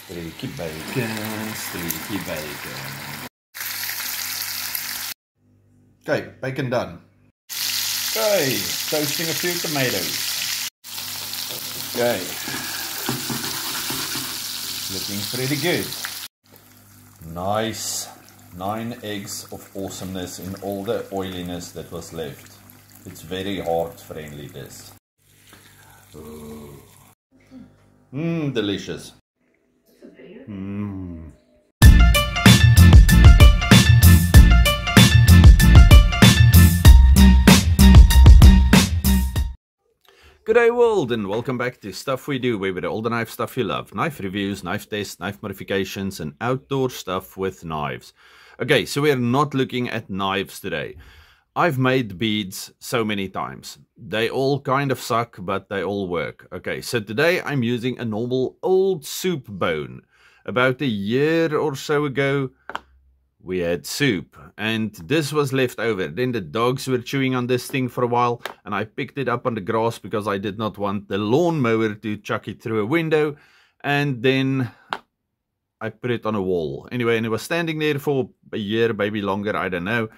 Streaky bacon, streaky bacon. Okay, bacon done. Okay, toasting a few tomatoes. Okay. Looking pretty good. Nice. 9 eggs of awesomeness in all the oiliness that was left. It's very heart friendly, this. Delicious. G'day world, and welcome back to Stuff We Do, where we do all the knife stuff you love. Knife reviews, knife tests, knife modifications, and outdoor stuff with knives. Okay, so we're not looking at knives today. I've made beads so many times. They all kind of suck, but they all work. Okay, so today I'm using a normal old soup bone. About a year or so ago, we had soup, and this was left over. Then the dogs were chewing on this thing for a while, and I picked it up on the grass because I did not want the lawnmower to chuck it through a window, and then I put it on a wall. Anyway, and it was standing there for a year, maybe longer, I don't know.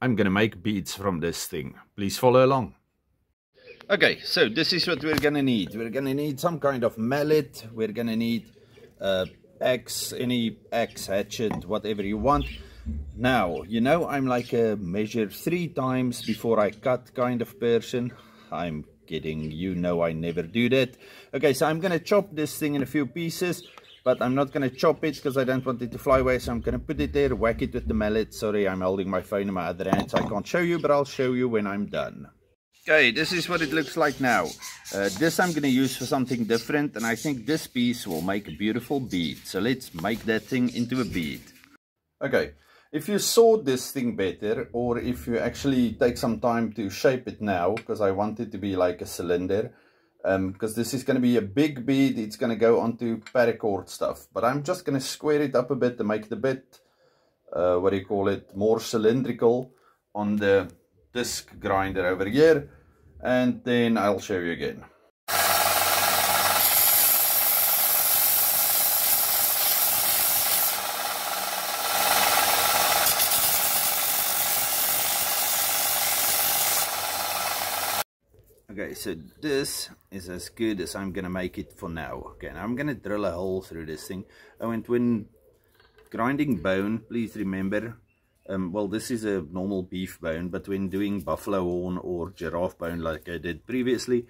I'm gonna make beads from this thing. Please follow along. Okay, so this is what we're gonna need. We're gonna need some kind of mallet. We're gonna need axe, any axe, hatchet, whatever you want. Now, you know I'm like a measure 3 times before I cut kind of person. I'm kidding, you know I never do that. Okay, so I'm gonna chop this thing in a few pieces, but I'm not gonna chop it because I don't want it to fly away, so I'm gonna put it there, whack it with the mallet. Sorry, I'm holding my phone in my other hand, so I can't show you, but I'll show you when I'm done. Okay, this is what it looks like now. This I'm going to use for something different, and I think this piece will make a beautiful bead. So let's make that thing into a bead. Okay, if you saw this thing better, or if you actually take some time to shape it now, because I want it to be like a cylinder, because this is going to be a big bead, it's going to go onto paracord stuff. But I'm just going to square it up a bit to make it a bit, more cylindrical on the disc grinder over here. And then I'll show you again. Okay, so this is as good as I'm gonna make it for now. Okay, now I'm gonna drill a hole through this thing. Oh, and when grinding bone, please remember, well, this is a normal beef bone, but when doing buffalo horn or giraffe bone like I did previously,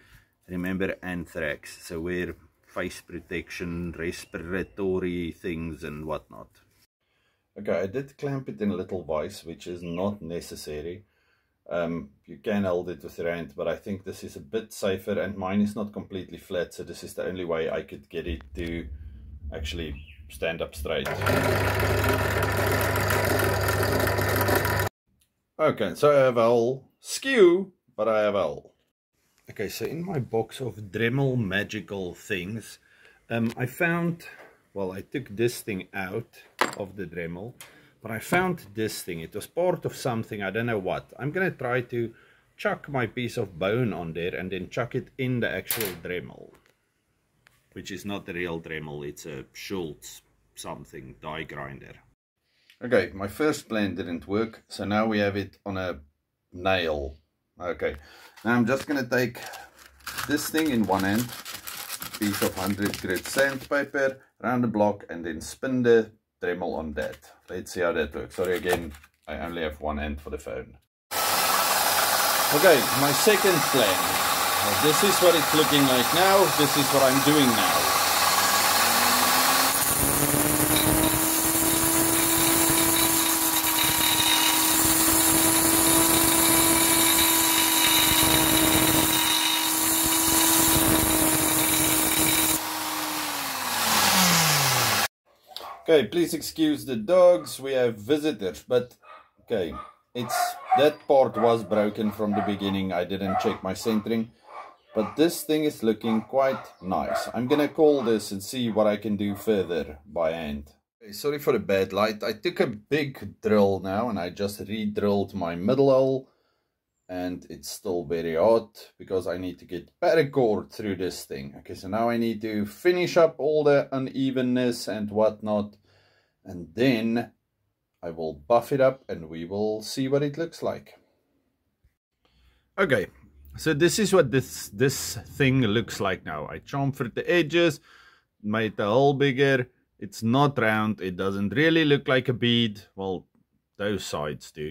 remember anthrax. So wear face protection, respiratory things and whatnot. Okay, I did clamp it in a little vise, which is not necessary. You can hold it with your hand, but I think this is a bit safer, and mine is not completely flat, so this is the only way I could get it to actually stand up straight. Okay, so I have a hole. Skew, but I have a hole. Okay, so in my box of Dremel magical things, I found, well, I took this thing out of the Dremel, but I found this thing. It was part of something, I don't know what. I'm gonna try to chuck my piece of bone on there and then chuck it in the actual Dremel, which is not the real Dremel, it's a Schultz something die grinder. Okay, my first plan didn't work, so now we have it on a nail. Okay, now I'm just going to take this thing in one hand, piece of 100 grit sandpaper, round the block, and then spin the Dremel on that. Let's see how that works. Sorry again, I only have one hand for the phone. Okay, my second plan. Well, this is what it's looking like now, this is what I'm doing now. Okay, please excuse the dogs, we have visitors, but okay, that part was broken from the beginning. I didn't check my centering, but this thing is looking quite nice. I'm gonna call this and see what I can do further by hand. Okay, sorry for the bad light. I took a big drill now and I just re-drilled my middle hole, and it's still very hot because I need to get paracord through this thing. Okay, so now I need to finish up all the unevenness and whatnot, and then I will buff it up and we will see what it looks like. Okay, so this is what this thing looks like now. I chamfered the edges, made the hole bigger. It's not round. It doesn't really look like a bead. Well, those sides do.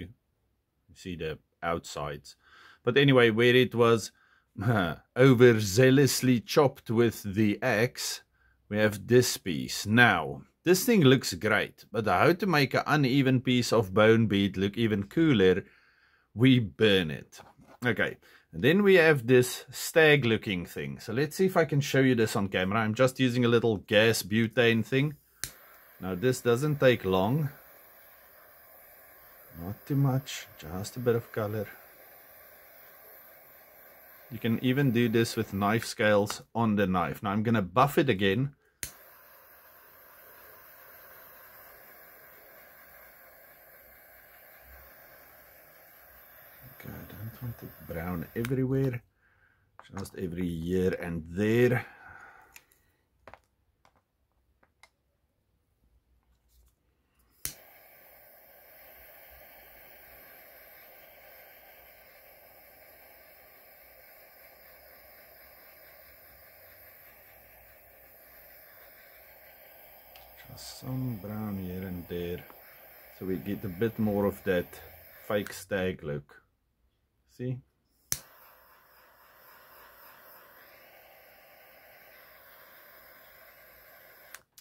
You see the outsides. But anyway, where it was overzealously chopped with the axe, we have this piece. Now, this thing looks great, but how to make an uneven piece of bone bead look even cooler, we burn it. Okay, and then we have this stag looking thing. So let's see if I can show you this on camera. I'm just using a little gas butane thing. Now this doesn't take long. Not too much, just a bit of color. You can even do this with knife scales on the knife. Now I'm going to buff it again. Okay, I don't want it brown everywhere. Just every here and there. Some brown here and there, so we get a bit more of that fake stag look. See?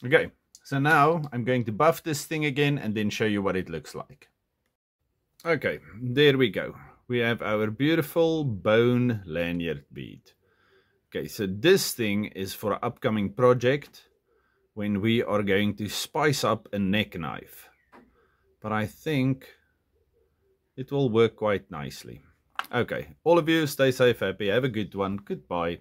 Okay, so now I'm going to buff this thing again and then show you what it looks like. Okay, there we go. We have our beautiful bone lanyard bead. Okay, so this thing is for an upcoming project when we are going to spice up a neck knife. But I think it will work quite nicely. Okay, all of you stay safe, happy, have a good one. Goodbye.